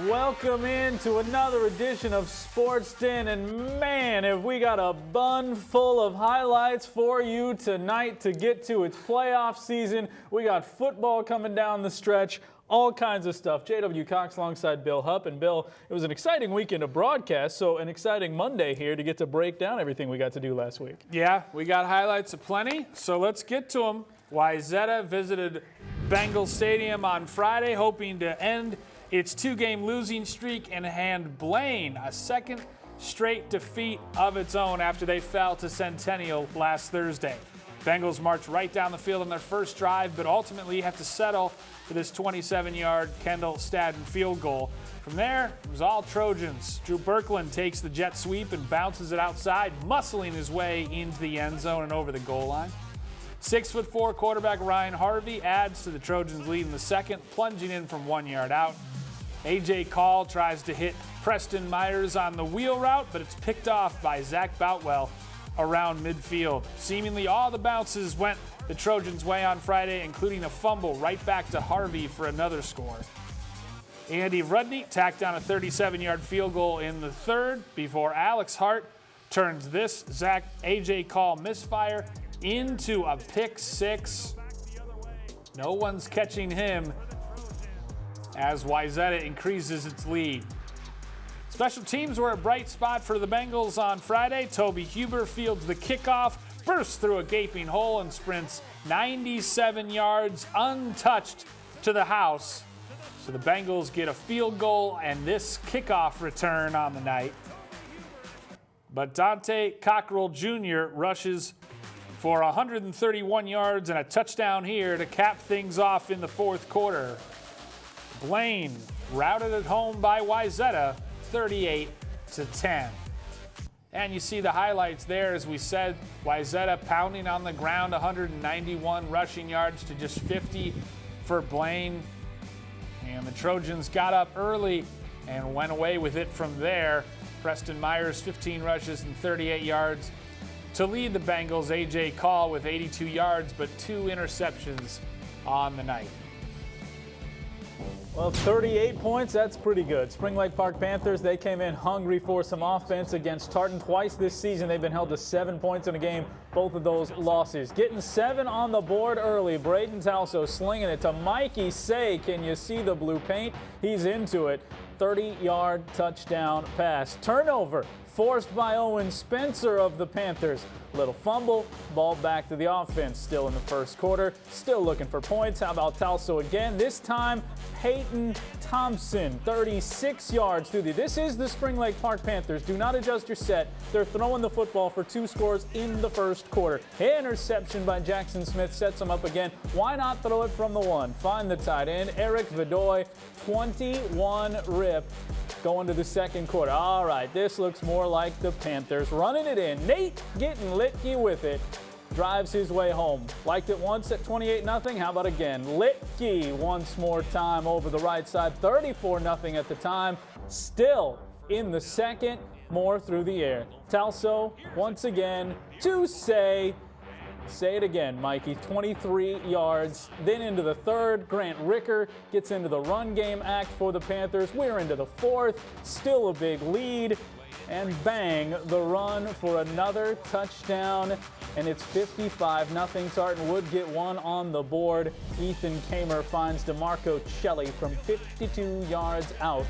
Welcome in to another edition of Sports Den, and man, have we got a bun full of highlights for you tonight to get to. It's playoff season. We got football coming down the stretch, all kinds of stuff. J.W. Cox alongside Bill Hupp. And Bill, it was an exciting weekend of broadcast, so an exciting Monday here to get to break down everything we got to do last week. Yeah, we got highlights aplenty, so let's get to them. Wayzata visited Bengals Stadium on Friday, hoping to end its two-game losing streak and hand Blaine a second straight defeat of its own after they fell to Centennial last Thursday. Bengals marched right down the field on their first drive, but ultimately have to settle for this 27-yard Kendall Stadden field goal. From there, it was all Trojans. Drew Birkeland takes the jet sweep and bounces it outside, muscling his way into the end zone and over the goal line. 6'4" quarterback Ryan Harvey adds to the Trojans' lead in the second, plunging in from 1 yard out. A.J. Call tries to hit Preston Myers on the wheel route, but it's picked off by Zach Boutwell around midfield. Seemingly all the bounces went the Trojans' way on Friday, including a fumble right back to Harvey for another score. Andy Rudney tacked down a 37-yard field goal in the third before Alex Hart turns this A.J. Call misfire into a pick six. No one's catching him as Wayzata increases its lead. Special teams were a bright spot for the Bengals on Friday. Toby Huber fields the kickoff, bursts through a gaping hole, and sprints 97 yards untouched to the house. So the Bengals get a field goal and this kickoff return on the night. But Dante Cockrell Jr. rushes for 131 yards and a touchdown here to cap things off in the fourth quarter. Blaine routed at home by Wayzata, 38-10. And you see the highlights there, as we said, Wayzata pounding on the ground, 191 rushing yards to just 50 for Blaine. And the Trojans got up early and went away with it from there. Preston Myers, 15 rushes and 38 yards to lead the Bengals. A.J. Call with 82 yards, but 2 interceptions on the night. Well, 38 points, that's pretty good. Spring Lake Park Panthers, they came in hungry for some offense against Tartan. Twice this season, they've been held to 7 points in a game, both of those losses. Getting 7 on the board early. Braden Talso slinging it to Mikey Say. Can you see the blue paint? He's into it. 30-yard touchdown pass. Turnover forced by Owen Spencer of the Panthers. Little fumble, ball back to the offense. Still in the first quarter, still looking for points. How about Talso again? This time, Peyton Thompson, 36 yards through this is the Spring Lake Park Panthers. Do not adjust your set. They're throwing the football for 2 scores in the first quarter. Interception by Jackson Smith sets them up again. Why not throw it from the 1? Find the tight end, Eric Vidoy, 21 rip. Going to the second quarter. All right, this looks more like the Panthers running it in. Nate getting Litke with it. Drives his way home. Liked it once at 28-0. How about again? Litke once more time over the right side. 34-0 at the time. Still in the second. More through the air. Talso once again to Say it again, Mikey. 23 yards. Then into the third. Grant Ricker gets into the run game act for the Panthers. We're into the fourth. Still a big lead. And bang, the run for another touchdown. And it's 55-0. Tartan would get 1 on the board. Ethan Kamer finds DeMarco Shelley from 52 yards out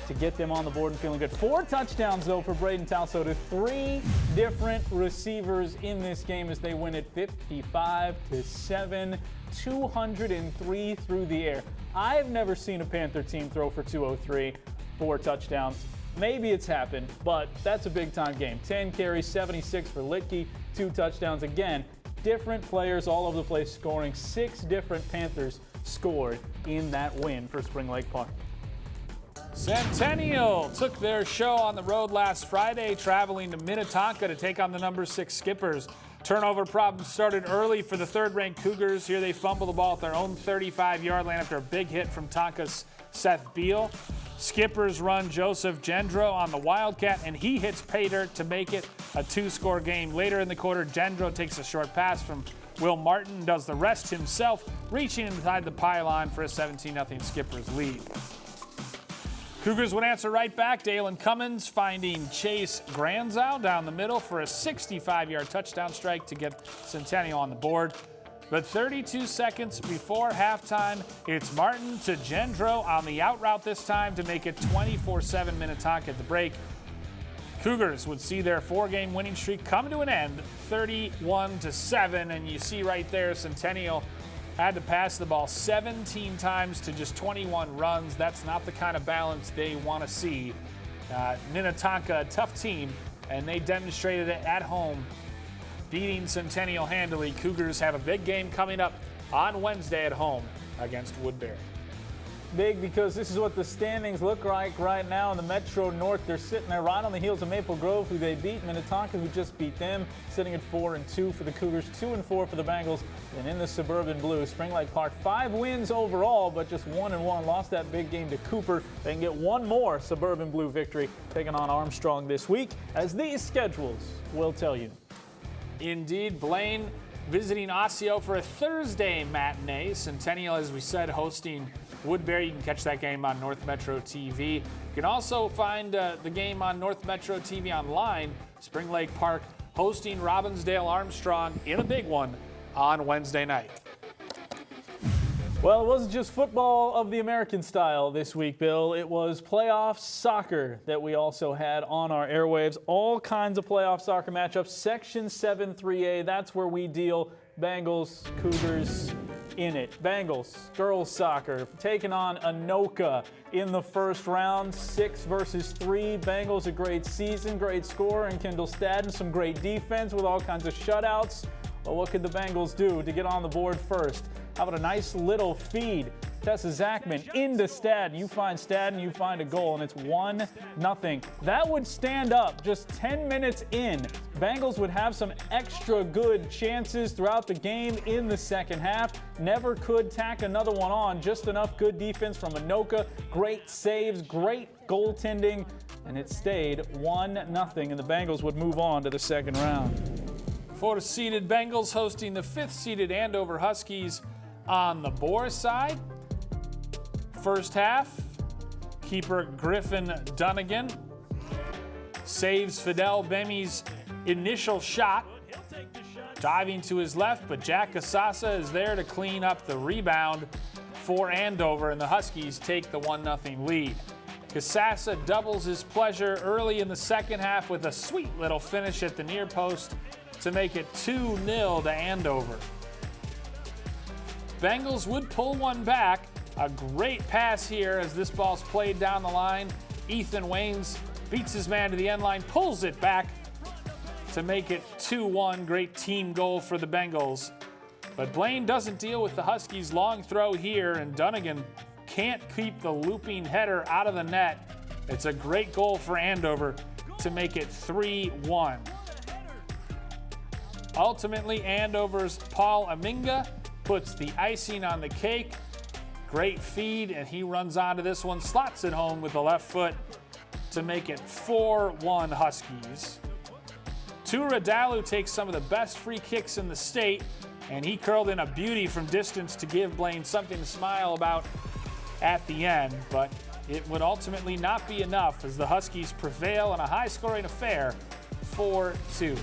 to get them on the board and feeling good. 4 touchdowns, though, for Braden Talso to 3 different receivers in this game as they win it 55-7, 203 through the air. I've never seen a Panther team throw for 203, 4 touchdowns. Maybe it's happened, but that's a big-time game. 10 carries, 76 for Litke, 2 touchdowns. Again, different players all over the place scoring. 6 different Panthers scored in that win for Spring Lake Park. Centennial took their show on the road last Friday, traveling to Minnetonka to take on the number 6 Skippers. Turnover problems started early for the third-ranked Cougars. Here they fumble the ball at their own 35-yard line after a big hit from Tonka's Seth Beal. Skippers run Joseph Gendro on the Wildcat, and he hits pay dirt to make it a 2-score game. Later in the quarter, Gendro takes a short pass from Will Martin, does the rest himself, reaching inside the pylon for a 17-0 Skippers lead. Cougars would answer right back. Dalen Cummins finding Chase Granzow down the middle for a 65-yard touchdown strike to get Centennial on the board. But 32 seconds before halftime, it's Martin to Gendro on the out route this time to make it 24-7 Minnetonka at the break. Cougars would see their 4-game winning streak come to an end, 31-7, and you see right there Centennial had to pass the ball 17 times to just 21 runs. That's not the kind of balance they want to see. Minnetonka, a tough team, and they demonstrated it at home, beating Centennial handily. Cougars have a big game coming up on Wednesday at home against Woodbury. Big because this is what the standings look like right now in the Metro North. They're sitting there right on the heels of Maple Grove, who they beat. Minnetonka, who just beat them, sitting at 4-2 for the Cougars, 2-4 for the Bengals. And in the Suburban Blue, Spring Lake Park, 5 wins overall, but just 1-1. Lost that big game to Cooper. They can get one more Suburban Blue victory, taking on Armstrong this week, as these schedules will tell you. Indeed, Blaine visiting Osseo for a Thursday matinee. Centennial, as we said, hosting Woodbury. You can catch that game on North Metro TV. You can also find the game on North Metro TV online. Spring Lake Park hosting Robbinsdale Armstrong in a big one on Wednesday night. Well, it wasn't just football of the American style this week, Bill. It was playoff soccer that we also had on our airwaves. All kinds of playoff soccer matchups. Section 7 3A, that's where we deal. Bengals, Cougars in it. Bengals, girls soccer, taking on Anoka in the first round. 6-3. Bengals, a great season, great score, and Kendall Stadden, some great defense with all kinds of shutouts. Well, what could the Bengals do to get on the board first? How about a nice little feed? Tessa Zachman into Stadden. You find Stadden, you find a goal, and it's 1-0. That would stand up just 10 minutes in. Bengals would have some extra good chances throughout the game in the second half. Never could tack another one on. Just enough good defense from Anoka. Great saves, great goaltending, and it stayed 1-0, and the Bengals would move on to the second round. 4th-seeded Bengals hosting the 5th-seeded Andover Huskies on the Boar side. First half, keeper Griffin Dunnigan saves Fidel Bemi's initial shot, diving to his left, but Jack Casasa is there to clean up the rebound for Andover, and the Huskies take the 1-0 lead. Casasa doubles his pleasure early in the second half with a sweet little finish at the near post to make it 2-0 to Andover. Bengals would pull one back. A great pass here as this ball's played down the line. Ethan Waynes beats his man to the end line, pulls it back to make it 2-1. Great team goal for the Bengals. But Blaine doesn't deal with the Huskies' long throw here, and Dunnigan can't keep the looping header out of the net. It's a great goal for Andover to make it 3-1. Ultimately, Andover's Paul Aminga puts the icing on the cake. Great feed, and he runs onto this one, slots it home with the left foot to make it 4-1 Huskies. Tura Dalu takes some of the best free kicks in the state, and he curled in a beauty from distance to give Blaine something to smile about at the end, but it would ultimately not be enough as the Huskies prevail in a high-scoring affair, 4-2.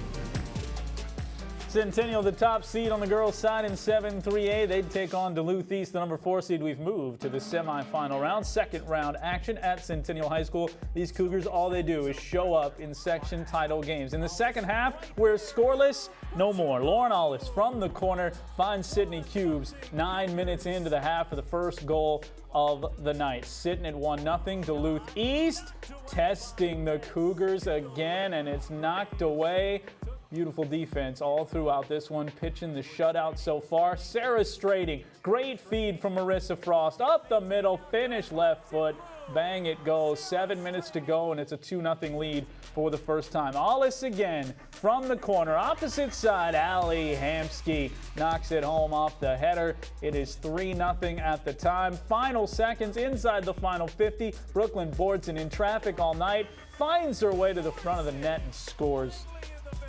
Centennial, the top seed on the girls' side in 7-3A. They'd take on Duluth East, the number 4 seed. We've moved to the semifinal round, second round action at Centennial High School. These Cougars, all they do is show up in section title games. In the second half, we're scoreless, no more. Lauren Ollis from the corner finds Sydney Cubes 9 minutes into the half for the first goal of the night. Sitting at 1-0. Duluth East testing the Cougars again, and it's knocked away. Beautiful defense all throughout this one, pitching the shutout so far. Sarah Strading, great feed from Marissa Frost. Up the middle, finish left foot. Bang, it goes. 7 minutes to go, and it's a 2-0 lead for the first time. Ollis again from the corner. Opposite side, Allie Hamsky knocks it home off the header. It is 3-0 at the time. Final seconds inside the final 50. Brooklyn Bordson in traffic all night. Finds her way to the front of the net and scores.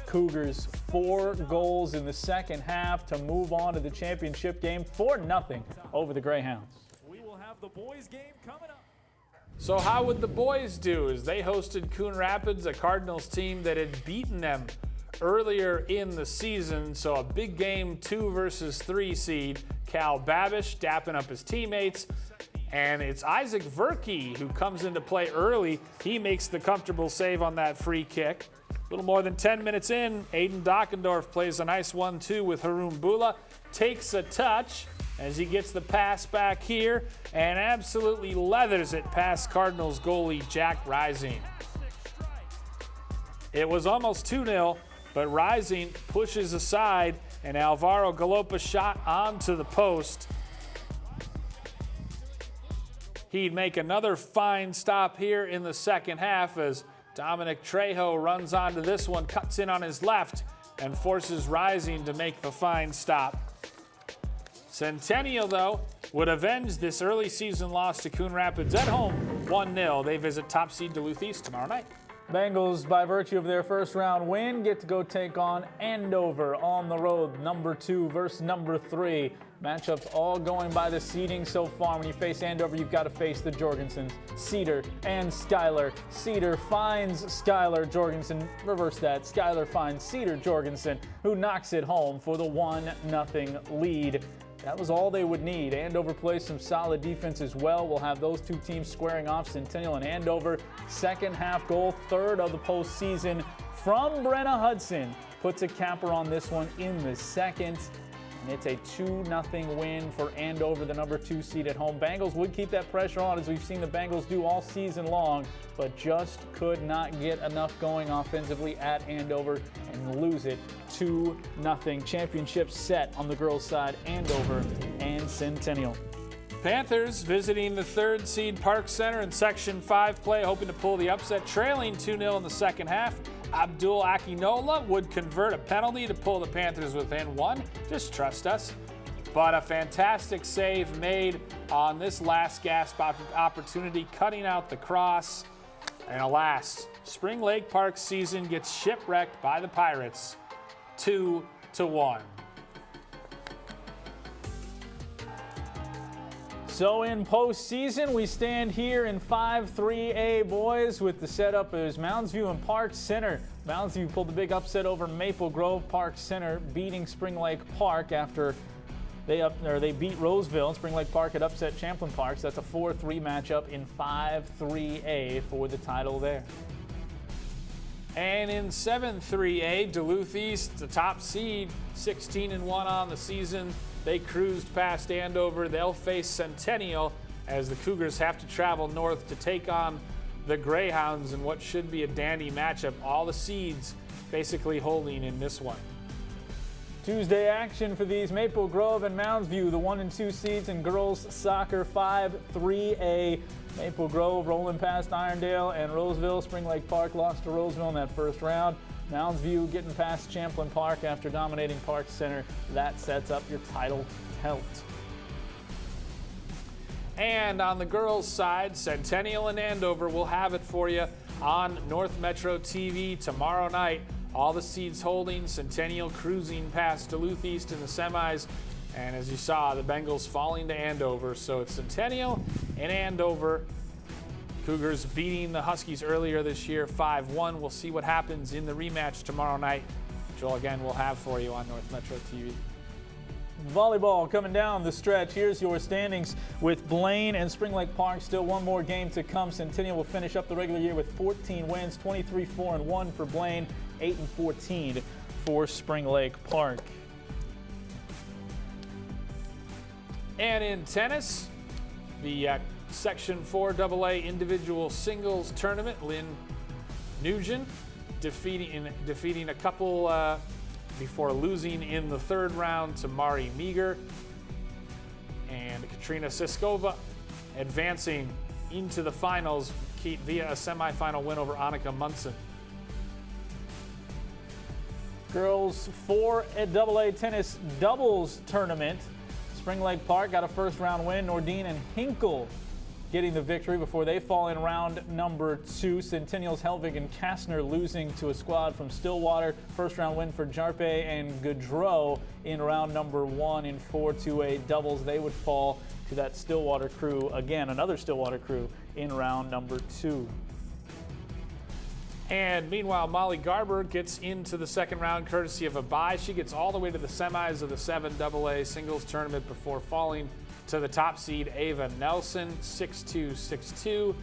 Cougars 4 goals in the second half to move on to the championship game, 4-0 over the Greyhounds. We will have the boys game coming up. So how would the boys do as they hosted Coon Rapids, a Cardinals team that had beaten them earlier in the season? So a big game, 2 versus 3 seed. Cal Babish dapping up his teammates. And it's Isaac Verkey who comes into play early. He makes the comfortable save on that free kick. A little more than 10 minutes in, Aiden Dockendorf plays a nice 1-2 with Haroon Bula. Takes a touch as he gets the pass back here and absolutely leathers it past Cardinals goalie Jack Rising. It was almost 2-0, but Rising pushes aside and Alvaro Galopa shot onto the post. He'd make another fine stop here in the second half as Dominic Trejo runs onto this one, cuts in on his left, and forces Rising to make the fine stop. Centennial, though, would avenge this early season loss to Coon Rapids at home, 1-0. They visit top seed Duluth East tomorrow night. Bengals, by virtue of their first round win, get to go take on Andover on the road, number 2 versus number 3. Matchups all going by the seeding so far. When you face Andover, you've got to face the Jorgensens, Cedar and Schuyler. Cedar finds Schuyler. Jorgensen, reverse that. Schuyler finds Cedar Jorgensen, who knocks it home for the 1-0 lead. That was all they would need. Andover plays some solid defense as well. We'll have those two teams squaring off, Centennial and Andover. Second half goal, third of the postseason from Brenna Hudson. Puts a capper on this one in the second. And it's a 2-0 win for Andover, the number 2 seed at home. Bengals would keep that pressure on, as we've seen the Bengals do all season long, but just could not get enough going offensively at Andover and lose it 2-0. Championship set on the girls' side, Andover and Centennial. Panthers visiting the 3rd seed Park Center in Section 5 play, hoping to pull the upset, trailing 2-0 in the second half. Abdul Akinola would convert a penalty to pull the Panthers within 1. Just trust us. But a fantastic save made on this last gasp opportunity, cutting out the cross. And alas, Spring Lake Park's season gets shipwrecked by the Pirates, 2-1. So in postseason, we stand here in 5-3A, boys, with the setup as Mounds View and Park Center. Mounds View pulled the big upset over Maple Grove. Park Center beating Spring Lake Park after they beat Roseville. Spring Lake Park had upset Champlain Park. So that's a 4-3 matchup in 5-3A for the title there. And in 7-3A, Duluth East, the top seed, 16-1 on the season. They cruised past Andover. They'll face Centennial as the Cougars have to travel north to take on the Greyhounds in what should be a dandy matchup. All the seeds basically holding in this one. Tuesday action for these Maple Grove and Mounds View, the 1 and 2 seeds in girls soccer 5-3A. Maple Grove rolling past Irondale and Roseville. Spring Lake Park lost to Roseville in that first round. Mounds View getting past Champlain Park after dominating Park Center. That sets up your title tilt. And on the girls' side, Centennial and Andover will have it for you on North Metro TV tomorrow night. All the seeds holding, Centennial cruising past Duluth East in the semis. And as you saw, the Bengals falling to Andover. So it's Centennial and Andover. Cougars beating the Huskies earlier this year, 5-1. We'll see what happens in the rematch tomorrow night, which again we'll have for you on North Metro TV. Volleyball coming down the stretch. Here's your standings with Blaine and Spring Lake Park. Still one more game to come. Centennial will finish up the regular year with 14 wins, 23-4-1 for Blaine, 8-14 for Spring Lake Park. And in tennis, the Section 4 AA individual singles tournament, Lynn Nugent defeating a couple before losing in the third round to Mari Meager. And Katrina Siskova advancing into the finals via a semifinal win over Annika Munson. Girls 4AA tennis doubles tournament. Spring Lake Park got a first round win. Nordine and Hinkle getting the victory before they fall in round number 2. Centennial's Helvig and Kastner losing to a squad from Stillwater. First round win for Jarpe and Gaudreau in round number 1 in 4-2A doubles. They would fall to that Stillwater crew again, another Stillwater crew in round number 2. And meanwhile, Molly Garber gets into the second round courtesy of a bye. She gets all the way to the semis of the 7AA singles tournament before falling to the top seed Ava Nelson, 6-2, 6-2.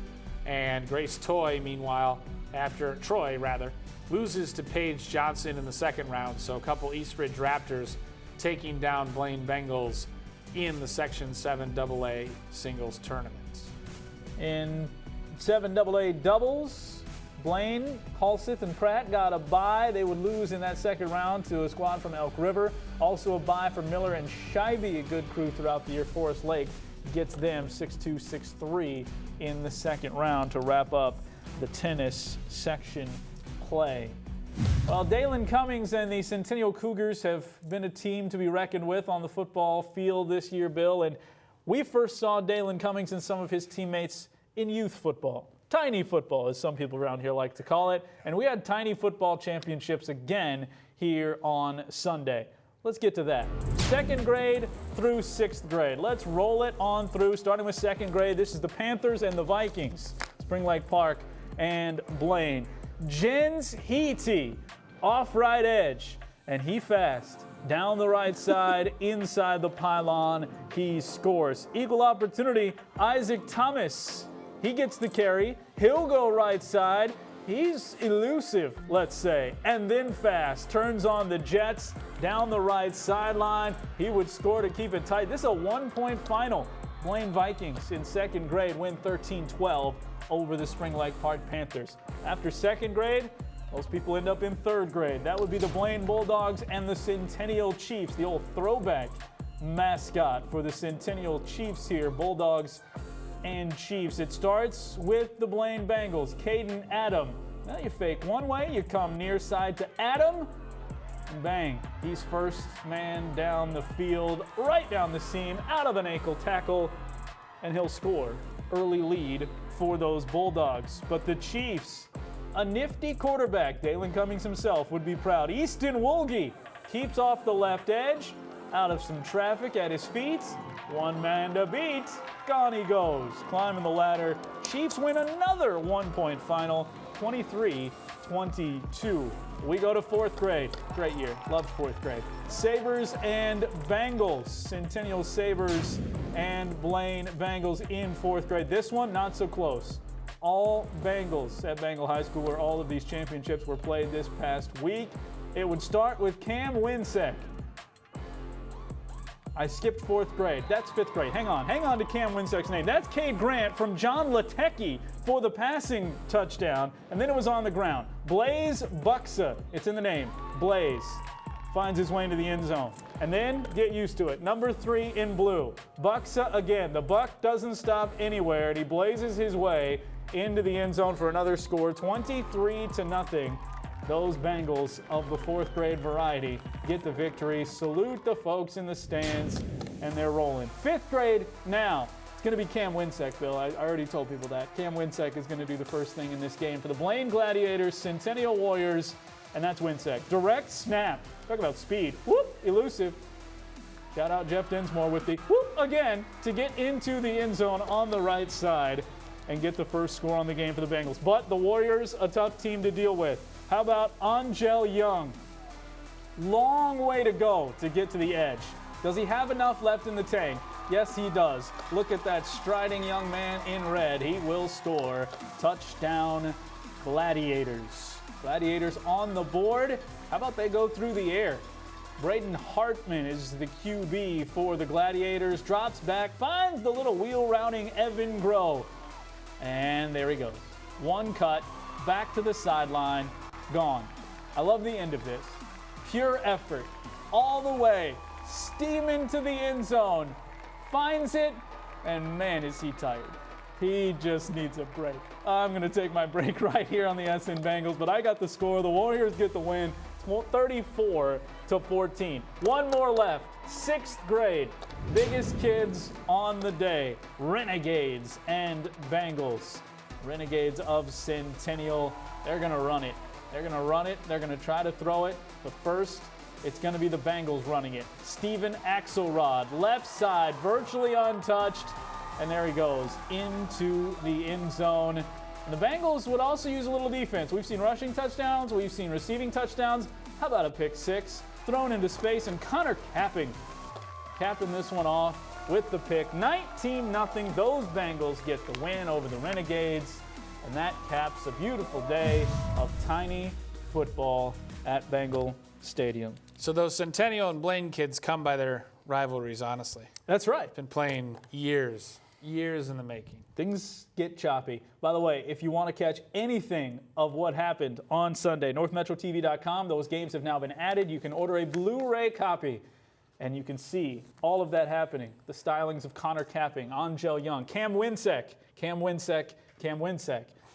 And Grace Troy, meanwhile, loses to Paige Johnson in the second round. So a couple Eastridge Raptors taking down Blaine Bengals in the Section 7AA singles tournament. In 7AA doubles, Blaine, Halseth, and Pratt got a bye. They would lose in that second round to a squad from Elk River. Also a bye for Miller and Scheibe, a good crew throughout the year. Forest Lake gets them 6-2, 6-3 in the second round to wrap up the tennis section play. Well, Dalen Cummings and the Centennial Cougars have been a team to be reckoned with on the football field this year, Bill. And we first saw Dalen Cummings and some of his teammates in youth football. Tiny football, as some people around here like to call it. And we had tiny football championships again here on Sunday. Let's get to that. Second grade through sixth grade. Let's roll it on through, starting with second grade. This is the Panthers and the Vikings, Spring Lake Park and Blaine. Jens Heaty off right edge, and he fast. Down the right side, inside the pylon, he scores. Equal opportunity, Isaac Thomas. He gets the carry. He'll go right side. He's elusive, let's say, and then fast. Turns on the Jets down the right sideline. He would score to keep it tight. This is a one-point final. Blaine Vikings in second grade win 13-12 over the Spring Lake Park Panthers. After second grade, those people end up in third grade. That would be the Blaine Bulldogs and the Centennial Chiefs, the old throwback mascot for the Centennial Chiefs here, Bulldogs and Chiefs. It starts with the Blaine Bengals. Caden Adam. Now you fake one way, you come near side to Adam, and bang. He's first man down the field, right down the seam, out of an ankle tackle, and he'll score. Early lead for those Bulldogs. But the Chiefs, a nifty quarterback, Dalen Cummings himself would be proud. Easton Woolge keeps off the left edge, out of some traffic at his feet. One man to beat. Gone he goes. Climbing the ladder. Chiefs win another one-point final, 23-22. We go to fourth grade. Great year. Loved fourth grade. Sabres and Bengals. Centennial Sabres and Blaine Bengals in fourth grade. This one, not so close. All Bengals at Bengal High School, where all of these championships were played this past week. It would start with Cam Winsek. I skipped fourth grade. That's fifth grade. Hang on to Cam Winsek's name. That's Cade Grant from John Latecki for the passing touchdown, and then it was on the ground. Blaze Buxa, it's in the name, Blaze, finds his way into the end zone. And then, get used to it, number 3 in blue. Buxa again. The buck doesn't stop anywhere, and he blazes his way into the end zone for another score, 23-0. Those Bengals of the fourth grade variety get the victory. Salute the folks in the stands, and they're rolling. Fifth grade now. It's going to be Cam Winsek, Bill. I already told people that. Cam Winsek is going to do the first thing in this game for the Blaine Gladiators, Centennial Warriors, and that's Winsek. Direct snap. Talk about speed. Whoop, elusive. Shout out Jeff Dinsmore with the whoop again to get into the end zone on the right side and get the first score on the game for the Bengals. But the Warriors, a tough team to deal with. How about Angel Young? Long way to go to get to the edge. Does he have enough left in the tank? Yes, he does. Look at that striding young man in red. He will score. Touchdown, Gladiators. Gladiators on the board. How about they go through the air? Braden Hartman is the QB for the Gladiators. Drops back, finds the little wheel-routing Evan Groh. And there he goes. One cut, back to the sideline. Gone. I love the end of this. Pure effort. All the way. Steaming to the end zone. Finds it. And man, is he tired. He just needs a break. I'm going to take my break right here on the SN Bengals, but I got the score. The Warriors get the win. 34-14. One more left. Sixth grade. Biggest kids on the day. Renegades and Bengals. Renegades of Centennial. They're going to run it. They're going to run it. They're going to try to throw it. But first, it's going to be the Bengals running it. Steven Axelrod, left side, virtually untouched. and there he goes into the end zone. And the Bengals would also use a little defense. We've seen rushing touchdowns. We've seen receiving touchdowns. How about a pick six thrown into space, and Connor capping this one off with the pick. 19-0. Those Bengals get the win over the Renegades, and that caps a beautiful day of tiny football at Bengal Stadium. So those Centennial and Blaine kids come by their rivalries, honestly. That's right. Been playing years in the making. Things get choppy. By the way, if you want to catch anything of what happened on Sunday, NorthMetroTV.com, those games have now been added. You can order a Blu-ray copy, and you can see all of that happening. The stylings of Connor capping, Angel Young, Cam Winsek.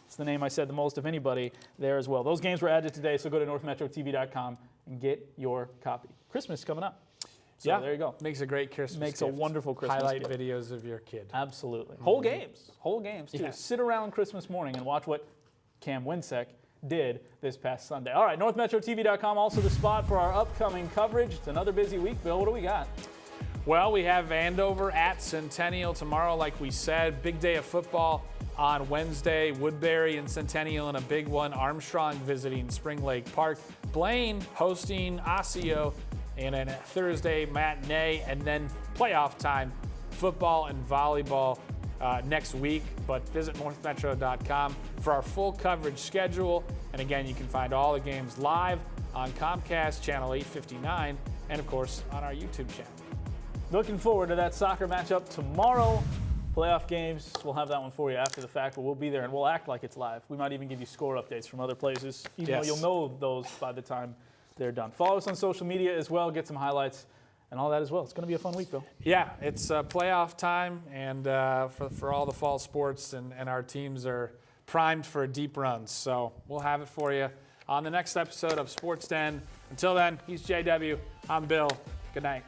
It's the name I said the most of anybody there as well. Those games were added today, so go to NorthMetroTV.com and get your copy. Christmas coming up. So there you go. Makes a great Christmas Makes gift. a wonderful Christmas Highlight gift. videos of your kid. Absolutely. Whole games too. Yeah. Sit around Christmas morning and watch what Cam Winsek did this past Sunday. All right, NorthMetroTV.com, also the spot for our upcoming coverage. It's another busy week. Bill, what do we got? Well, we have Andover at Centennial tomorrow, like we said. Big day of football on Wednesday. Woodbury and Centennial in a big one. Armstrong visiting Spring Lake Park. Blaine hosting Osseo in a Thursday matinee, and then playoff time, football and volleyball next week. But visit northmetro.com for our full coverage schedule. And again, you can find all the games live on Comcast Channel 859 and, of course, on our YouTube channel. Looking forward to that soccer matchup tomorrow. Playoff games, we'll have that one for you after the fact, but we'll be there and we'll act like it's live. We might even give you score updates from other places, even though you'll know those by the time they're done. Follow us on social media as well, get some highlights and all that as well. It's going to be a fun week, Bill. Yeah, it's playoff time, and for all the fall sports, and our teams are primed for a deep run. So we'll have it for you on the next episode of Sports Den. Until then, he's JW. I'm Bill. Good night.